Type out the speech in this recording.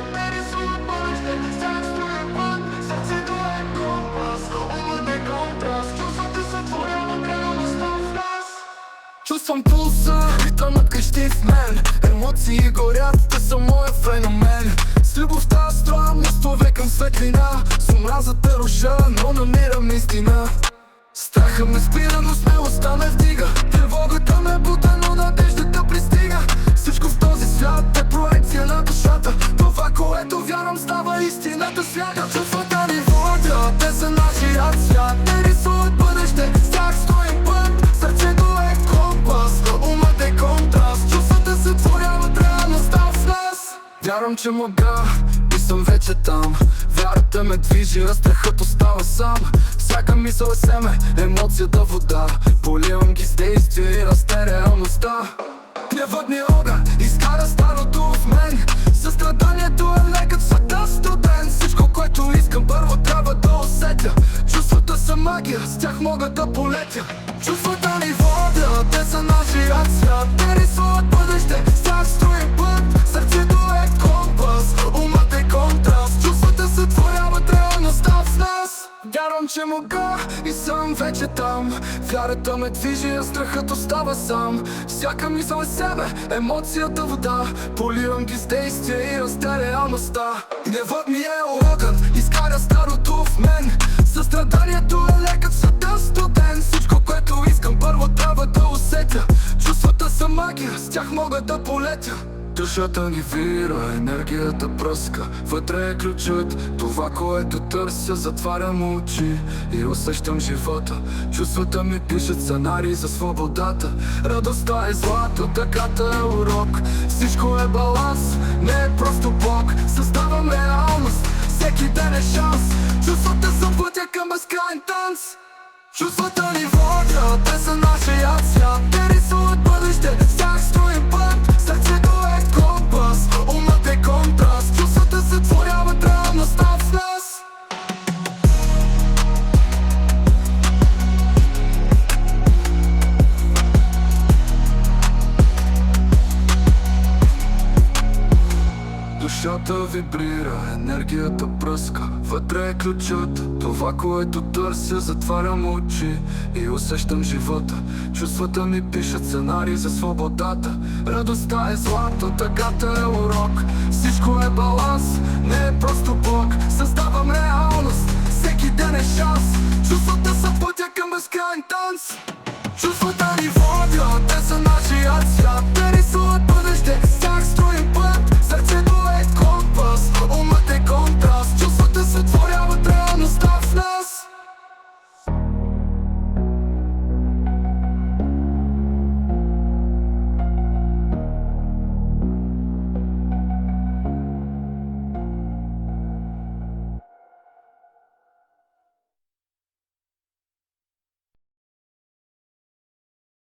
свят не рисува бъдеще. Сега строим път, сърцето е компас. Умът е контраст, чувствата сътворяват реалността в нас. Чувствам пулса, ритъмът крещи в мен. Емоции горят, те са моя феномен. С любовта строя мостове към светлина. С омразата руша, но намирам истина. Страха ме спира, но смелостта ме вдига. Тревогата ме бута, но надеждата пристига. Всичко в този свят е проекция на душата. Това, което вярвам, става истината свята. Чувствата ни водят, те са нашият свят. Те рисуват бъдеще, с тях строим път. Сърцето е компас, умът е контраст. Чувствата се творяват реалността в нас. Вярвам, че мога и съм вече там. Вярата ме движи, а страхът остава сам. Всяка мисъл е семе, емоцията вода. Поливам ги с действие и расте реалността. Гневът ми огън изкара старото в мен. Състраданието е лекът, света студен. Всичко, което искам, първо трябва да усетя. Чувствата са магия, с тях мога да полетя. Чувствата ни водят, те са нашият свят. Те рисуват бъдеще, с тях строим път. Сърцето е компас, умът е контраст. Чувствата се творяват реалността в нас. Вярвам, че мога и съм вече там. Вярата ме движи, а страхът остава сам. Всяка мисъл е себе, емоцията вода. Поливам ги с действие и расте реалността. Гневът ми е огън, изкаря старото в мен. Състраданието е лекът, света студен. Всичко, което искам, първо трябва да усетя. Чувствата са магия, с тях мога да полетя. Душата ни вира, енергията пръска. Вътре е ключът, това, което търся. Затварям очи и усещам живота. Чувствата ми пишат сценарий за свободата. Радостта е злато, тъгата е урок. Всичко е баланс, не е просто Бог. Създавам реалност, всеки ден е шанс. Чувствата са пътя към безкрайен танц. Чувствата ни водят, те са нашият свят. Те рисуват бъдеще, с тях строим път. Сърцето е компас, умът е контраст. Чувствата се творяват реалността в нас. Душата вибрира, енергията пръска. Вътре е ключът, това, което търся. Затварям очи и усещам живота. Чувствата ми пишат сценарий за свободата. Радостта е злато, тъгата е урок. Всичко е баланс, не е просто Бог. Създавам реалност, всеки ден е шанс. Чувствата са пътя към безкрайен танц. Чувствата ни водят, те са нашият свят. Те рисуват